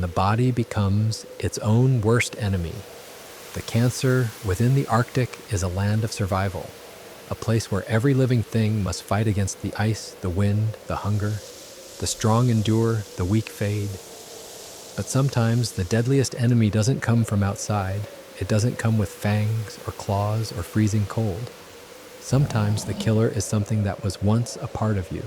the body becomes its own worst enemy. The cancer within the Arctic is a land of survival, a place where every living thing must fight against the ice, the wind, the hunger. The strong endure, the weak fade. But sometimes the deadliest enemy doesn't come from outside. It doesn't come with fangs or claws or freezing cold. Sometimes the killer is something that was once a part of you.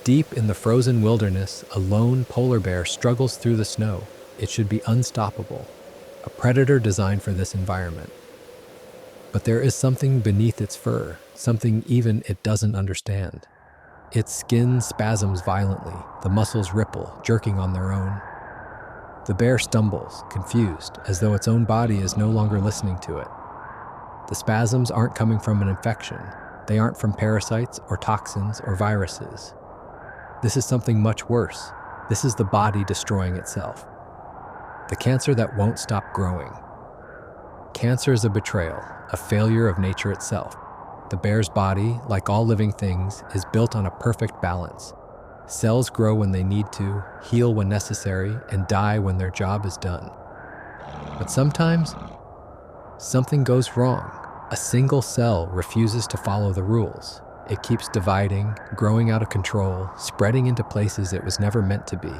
Deep in the frozen wilderness, a lone polar bear struggles through the snow. It should be unstoppable, a predator designed for this environment. But there is something beneath its fur, something even it doesn't understand. Its skin spasms violently, the muscles ripple, jerking on their own. The bear stumbles, confused, as though its own body is no longer listening to it. The spasms aren't coming from an infection. They aren't from parasites or toxins or viruses. This is something much worse. This is the body destroying itself. The cancer that won't stop growing. Cancer is a betrayal, a failure of nature itself. The bear's body, like all living things, is built on a perfect balance. Cells grow when they need to, heal when necessary, and die when their job is done. But sometimes, something goes wrong. A single cell refuses to follow the rules. It keeps dividing, growing out of control, spreading into places it was never meant to be.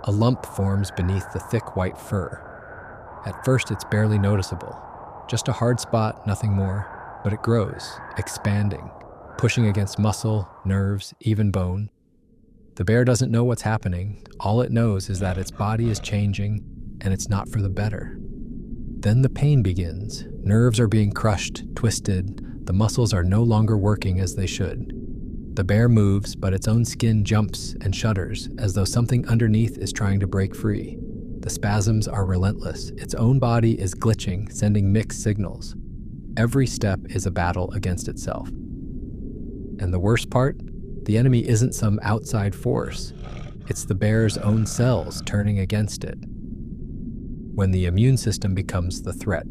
A lump forms beneath the thick white fur. At first, it's barely noticeable. Just a hard spot, nothing more. But it grows, expanding, pushing against muscle, nerves, even bone. The bear doesn't know what's happening. All it knows is that its body is changing, and it's not for the better. Then the pain begins. Nerves are being crushed, twisted. The muscles are no longer working as they should. The bear moves, but its own skin jumps and shudders, as though something underneath is trying to break free. The spasms are relentless. Its own body is glitching, sending mixed signals. Every step is a battle against itself. And the worst part? The enemy isn't some outside force. It's the bear's own cells turning against it. When the immune system becomes the threat.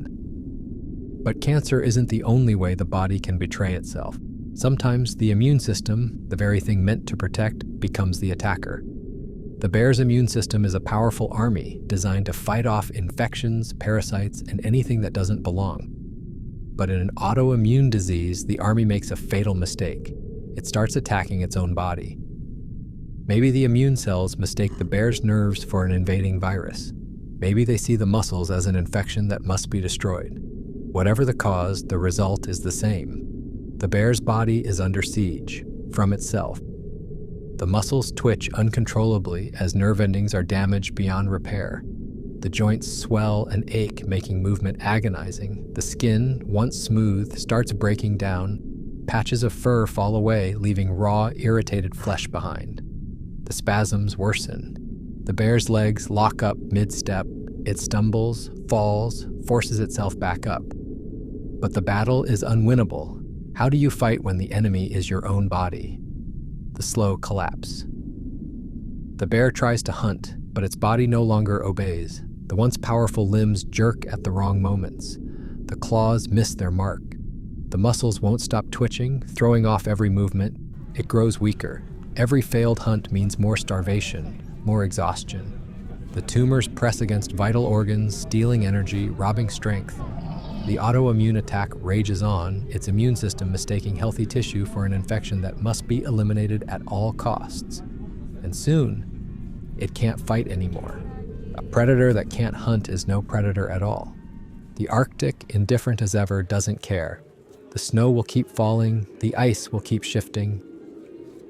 But cancer isn't the only way the body can betray itself. Sometimes the immune system, the very thing meant to protect, becomes the attacker. The bear's immune system is a powerful army designed to fight off infections, parasites, and anything that doesn't belong. But in an autoimmune disease, the army makes a fatal mistake. It starts attacking its own body. Maybe the immune cells mistake the bear's nerves for an invading virus. Maybe they see the muscles as an infection that must be destroyed. Whatever the cause, the result is the same. The bear's body is under siege, from itself. The muscles twitch uncontrollably as nerve endings are damaged beyond repair. The joints swell and ache, making movement agonizing. The skin, once smooth, starts breaking down. Patches of fur fall away, leaving raw, irritated flesh behind. The spasms worsen. The bear's legs lock up mid-step. It stumbles, falls, forces itself back up. But the battle is unwinnable. How do you fight when the enemy is your own body? The slow collapse. The bear tries to hunt, but its body no longer obeys. The once powerful limbs jerk at the wrong moments. The claws miss their mark. The muscles won't stop twitching, throwing off every movement. It grows weaker. Every failed hunt means more starvation, more exhaustion. The tumors press against vital organs, stealing energy, robbing strength. The autoimmune attack rages on, its immune system mistaking healthy tissue for an infection that must be eliminated at all costs. And soon, it can't fight anymore. A predator that can't hunt is no predator at all. The Arctic, indifferent as ever, doesn't care. The snow will keep falling, the ice will keep shifting,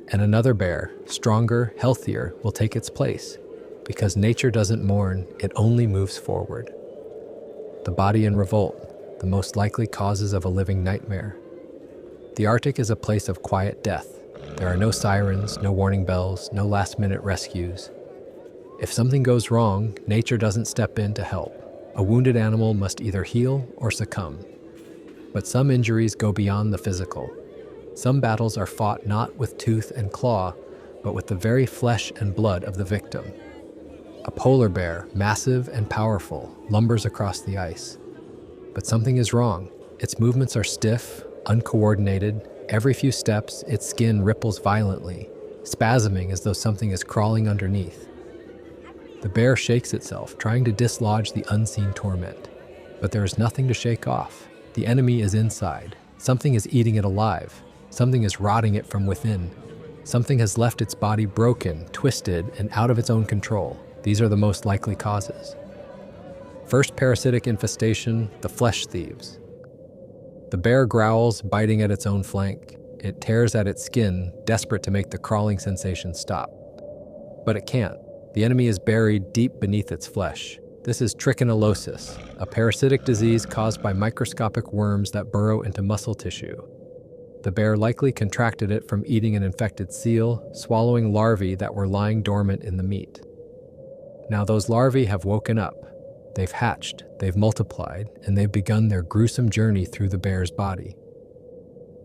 and another bear, stronger, healthier, will take its place, because nature doesn't mourn, it only moves forward. The body in revolt, the most likely causes of a living nightmare. The Arctic is a place of quiet death. There are no sirens, no warning bells, no last-minute rescues. If something goes wrong, nature doesn't step in to help. A wounded animal must either heal or succumb. But some injuries go beyond the physical. Some battles are fought not with tooth and claw, but with the very flesh and blood of the victim. A polar bear, massive and powerful, lumbers across the ice. But something is wrong. Its movements are stiff, uncoordinated. Every few steps, its skin ripples violently, spasming as though something is crawling underneath. The bear shakes itself, trying to dislodge the unseen torment. But there is nothing to shake off. The enemy is inside. Something is eating it alive. Something is rotting it from within. Something has left its body broken, twisted, and out of its own control. These are the most likely causes. First parasitic infestation, the flesh thieves. The bear growls, biting at its own flank. It tears at its skin, desperate to make the crawling sensation stop. But it can't. The enemy is buried deep beneath its flesh. This is trichinosis, a parasitic disease caused by microscopic worms that burrow into muscle tissue. The bear likely contracted it from eating an infected seal, swallowing larvae that were lying dormant in the meat. Now those larvae have woken up. They've hatched, they've multiplied, and they've begun their gruesome journey through the bear's body.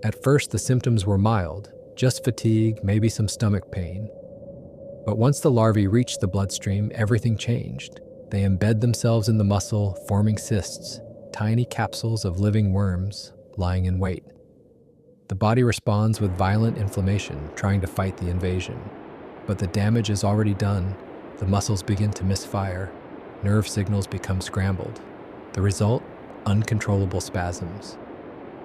At first, the symptoms were mild, just fatigue, maybe some stomach pain. But once the larvae reached the bloodstream, everything changed. They embed themselves in the muscle, forming cysts, tiny capsules of living worms lying in wait. The body responds with violent inflammation, trying to fight the invasion. But the damage is already done. The muscles begin to misfire. Nerve signals become scrambled. The result? Uncontrollable spasms.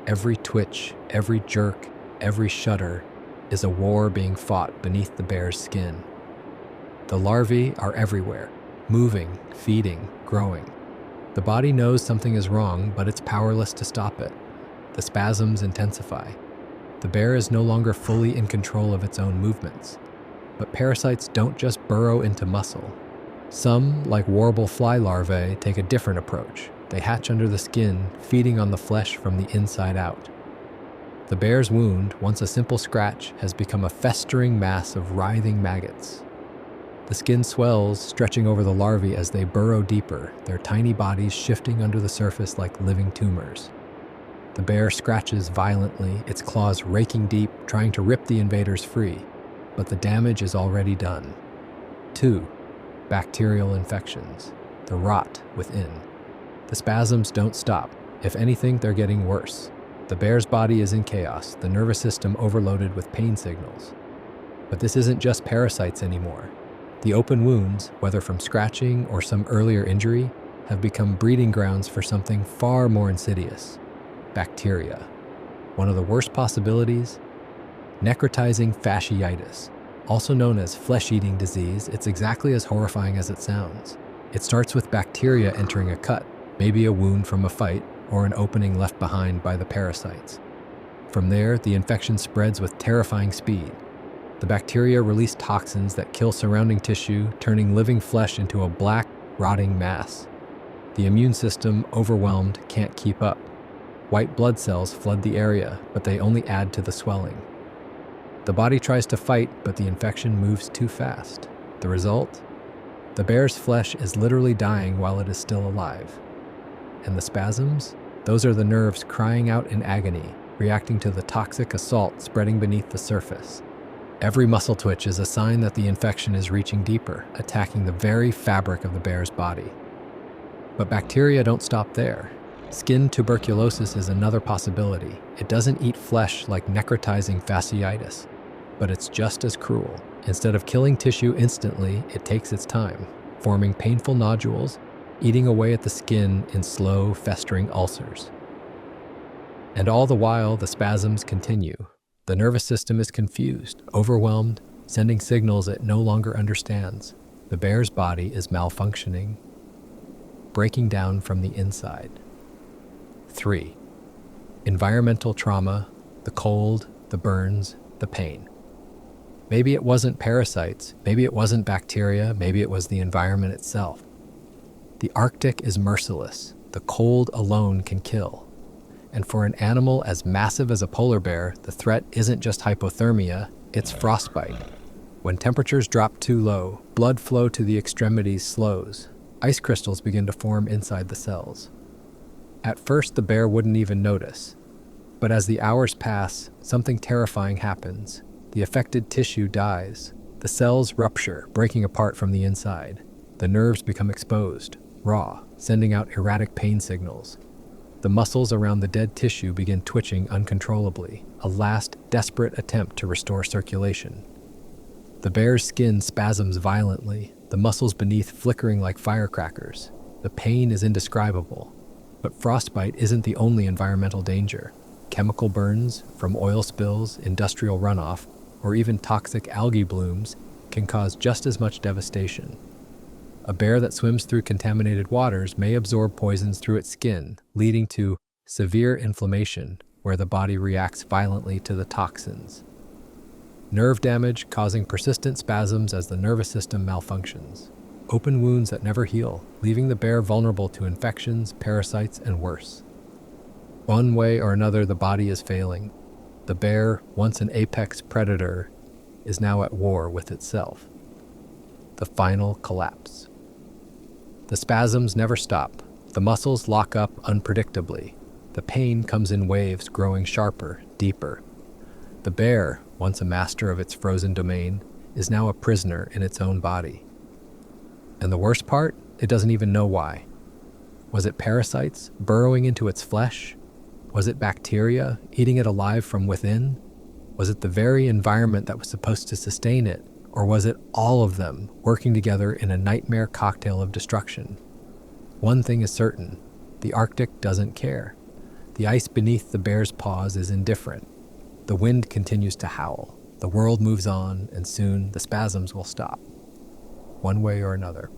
Every twitch, every jerk, every shudder is a war being fought beneath the bear's skin. The larvae are everywhere, moving, feeding, growing. The body knows something is wrong, but it's powerless to stop it. The spasms intensify. The bear is no longer fully in control of its own movements. But parasites don't just burrow into muscle. Some, like warble fly larvae, take a different approach. They hatch under the skin, feeding on the flesh from the inside out. The bear's wound, once a simple scratch, has become a festering mass of writhing maggots. The skin swells, stretching over the larvae as they burrow deeper, their tiny bodies shifting under the surface like living tumors. The bear scratches violently, its claws raking deep, trying to rip the invaders free. But the damage is already done. 2. Bacterial infections. The rot within. The spasms don't stop. If anything, they're getting worse. The bear's body is in chaos, the nervous system overloaded with pain signals. But this isn't just parasites anymore. The open wounds, whether from scratching or some earlier injury, have become breeding grounds for something far more insidious. Bacteria. One of the worst possibilities? Necrotizing fasciitis. Also known as flesh-eating disease, it's exactly as horrifying as it sounds. It starts with bacteria entering a cut, maybe a wound from a fight or an opening left behind by the parasites. From there, the infection spreads with terrifying speed. The bacteria release toxins that kill surrounding tissue, turning living flesh into a black, rotting mass. The immune system, overwhelmed, can't keep up. White blood cells flood the area, but they only add to the swelling. The body tries to fight, but the infection moves too fast. The result? The bear's flesh is literally dying while it is still alive. And the spasms? Those are the nerves crying out in agony, reacting to the toxic assault spreading beneath the surface. Every muscle twitch is a sign that the infection is reaching deeper, attacking the very fabric of the bear's body. But bacteria don't stop there. Skin tuberculosis is another possibility. It doesn't eat flesh like necrotizing fasciitis, but it's just as cruel. Instead of killing tissue instantly, it takes its time, forming painful nodules, eating away at the skin in slow, festering ulcers. And all the while, the spasms continue. The nervous system is confused, overwhelmed, sending signals it no longer understands. The bear's body is malfunctioning, breaking down from the inside. 3. Environmental trauma, the cold, the burns, the pain. Maybe it wasn't parasites, maybe it wasn't bacteria, maybe it was the environment itself. The Arctic is merciless. The cold alone can kill. And for an animal as massive as a polar bear, the threat isn't just hypothermia, it's frostbite. When temperatures drop too low, blood flow to the extremities slows. Ice crystals begin to form inside the cells. At first, the bear wouldn't even notice. But as the hours pass, something terrifying happens. The affected tissue dies. The cells rupture, breaking apart from the inside. The nerves become exposed, raw, sending out erratic pain signals. The muscles around the dead tissue begin twitching uncontrollably, a last desperate attempt to restore circulation. The bear's skin spasms violently. the muscles beneath flickering like firecrackers. The pain is indescribable. But frostbite isn't the only environmental danger. Chemical burns from oil spills, industrial runoff, or even toxic algae blooms can cause just as much devastation. A bear that swims through contaminated waters may absorb poisons through its skin, leading to severe inflammation, where the body reacts violently to the toxins. Nerve damage causing persistent spasms as the nervous system malfunctions. Open wounds that never heal, leaving the bear vulnerable to infections, parasites, and worse. One way or another, the body is failing. The bear, once an apex predator, is now at war with itself. The final collapse. The spasms never stop. The muscles lock up unpredictably. The pain comes in waves, growing sharper, deeper. The bear, once a master of its frozen domain, is now a prisoner in its own body. And the worst part, it doesn't even know why. Was it parasites burrowing into its flesh? Was it bacteria eating it alive from within? Was it the very environment that was supposed to sustain it? Or was it all of them working together in a nightmare cocktail of destruction? One thing is certain, the Arctic doesn't care. The ice beneath the bear's paws is indifferent. The wind continues to howl. The world moves on, and soon the spasms will stop, one way or another.